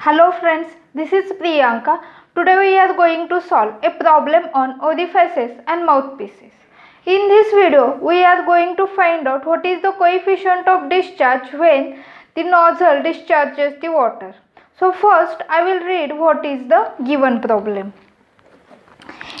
Hello friends, this is Priyanka. Today we are going to solve a problem on orifices and mouthpieces. In this video, we are going to find out what is the coefficient of discharge when the nozzle discharges the water. So first, I will read what is the given problem.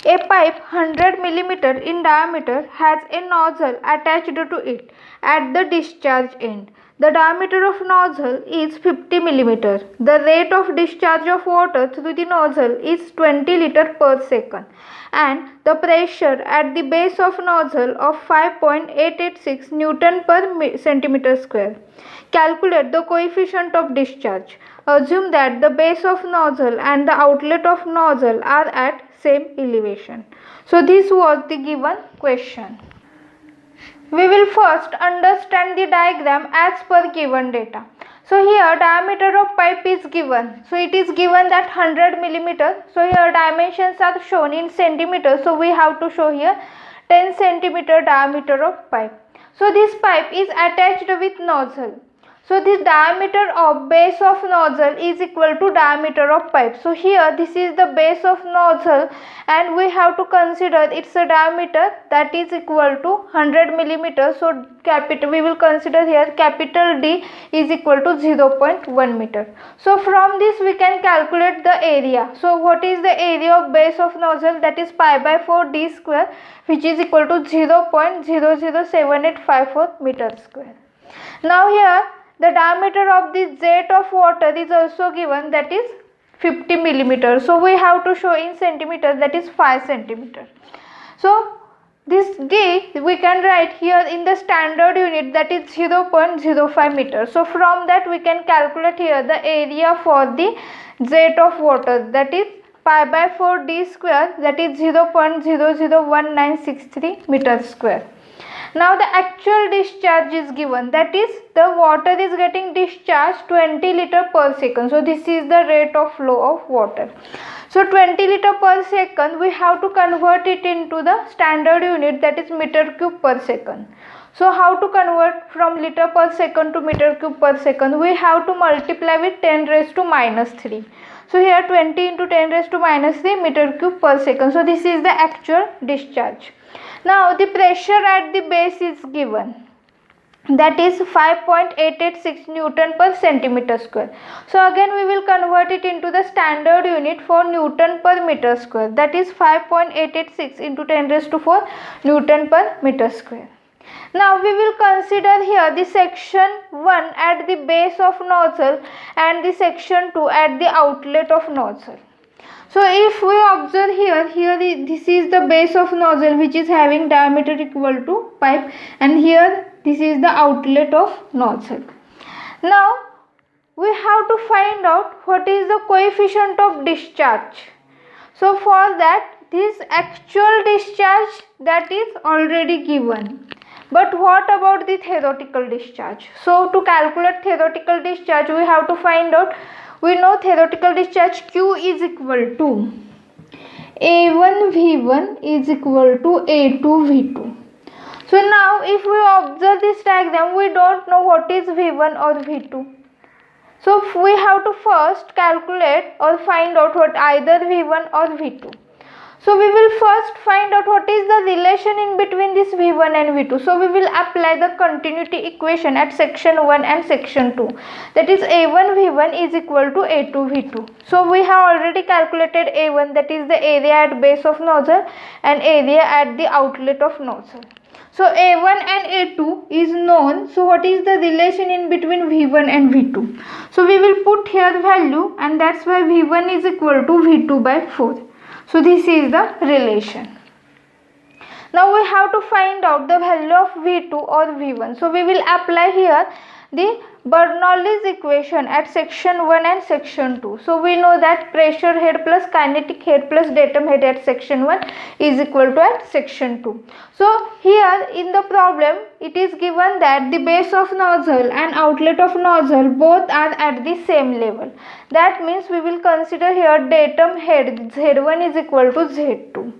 A pipe 100 mm in diameter has a nozzle attached to it at the discharge end. The diameter of nozzle is 50 mm. The rate of discharge of water through the nozzle is 20 liters per second and the pressure at the base of nozzle of 5.886 Newton per centimeter square. Calculate the coefficient of discharge. Assume that the base of nozzle and the outlet of nozzle are at same elevation. So this was the given question. We will first understand the diagram as per given data. So here diameter of pipe is given. So it is given that 100 mm. So here dimensions are shown in centimeters. So we have to show here 10 cm diameter of pipe. So this pipe is attached with nozzle. So this diameter of base of nozzle is equal to diameter of pipe. So here this is the base of nozzle and we have to consider its diameter that is equal to 100 mm. So we will consider here capital D is equal to 0.1 meter. So from this we can calculate the area. So what is the area of base of nozzle? That is pi by 4 d square, which is equal to 0.007854 meter square. Now here the diameter of the jet of water is also given, that is 50 mm. So we have to show in centimeters, that is 5 cm. So this D we can write here in the standard unit, that is 0.05 meter. So from that we can calculate here the area for the jet of water, that is pi by 4 d square, that is 0.001963 meter square. Now the actual discharge is given, that is the water is getting discharged 20 liters per second. So this is the rate of flow of water. So 20 liters per second we have to convert it into the standard unit, that is meter cube per second. So how to convert from liter per second to meter cube per second? We have to multiply with 10 raised to minus 3. So here 20 into 10 raised to minus 3 meter cube per second. So this is the actual discharge. Now the pressure at the base is given, that is 5.886 Newton per centimeter square. So again we will convert it into the standard unit for Newton per meter square, that is 5.886 into 10 raised to 4 Newton per meter square. Now we will consider here the section 1 at the base of nozzle and the section 2 at the outlet of nozzle. So if we observe here this is the base of nozzle which is having diameter equal to pipe, and here this is the outlet of nozzle. Now we have to find out what is the coefficient of discharge. So for that, this actual discharge that is already given. But what about the theoretical discharge? So to calculate theoretical discharge we have to find out. We know theoretical discharge Q is equal to A1 V1 is equal to A2 V2. So now if we observe this diagram, we don't know what is V1 or V2. So we have to first calculate or find out what either V1 or V2. So we will first find out what is the relation in between this V1 and V2. So we will apply the continuity equation at section 1 and section 2. That is A1 V1 is equal to A2 V2. So we have already calculated A1, that is the area at base of nozzle, and area at the outlet of nozzle. So A1 and A2 is known. So what is the relation in between V1 and V2? So we will put here value, and that's why V1 is equal to V2 by 4. So this is the relation. Now we have to find out the value of V2 or V1. So we will apply here the Bernoulli's equation at section 1 and section 2. So we know that pressure head plus kinetic head plus datum head at section 1 is equal to at section 2. So here in the problem it is given that the base of nozzle and outlet of nozzle both are at the same level. That means we will consider here datum head Z1 is equal to Z2.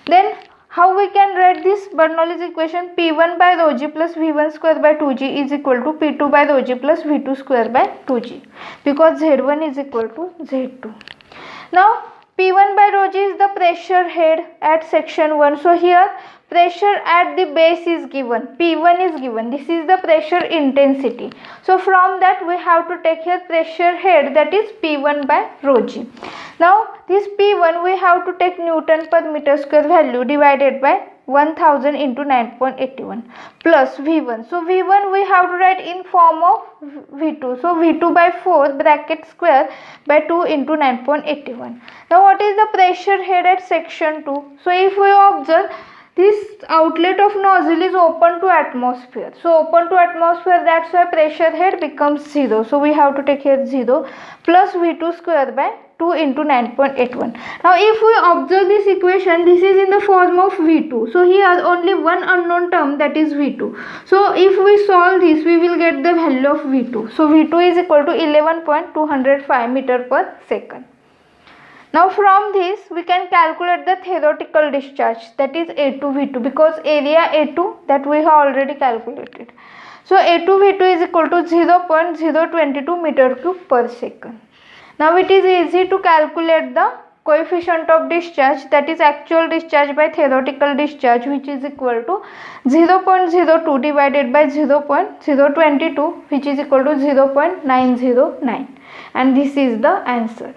Then How we can write this Bernoulli's equation? P1 by rho g plus V1 square by 2g is equal to P2 by rho g plus V2 square by 2g, because Z1 is equal to Z2. Now P1 by rho g is the pressure head at section 1. So here pressure at the base is given, P1 is given, this is the pressure intensity. So from that we have to take here pressure head, that is P1 by rho g. Now this P1 we have to take Newton per meter square value divided by 1000 into 9.81 plus V1. So V1 we have to write in form of V2. So V2 by 4 bracket square by 2 into 9.81. Now what is the pressure head at section 2? So if we observe, this outlet of nozzle is open to atmosphere. So open to atmosphere, that's why pressure head becomes 0. So we have to take here 0 plus V2 square by 2 into 9.81. Now if we observe this equation, this is in the form of V2. So here only one unknown term, that is V2. So if we solve this, we will get the value of V2. So V2 is equal to 11.205 meter per second. Now from this we can calculate the theoretical discharge, that is A2 V2, because area A2 that we have already calculated. So A2 V2 is equal to 0.022 meter cube per second. Now it is easy to calculate the coefficient of discharge, that is actual discharge by theoretical discharge, which is equal to 0.02 divided by 0.022, which is equal to 0.909, and this is the answer.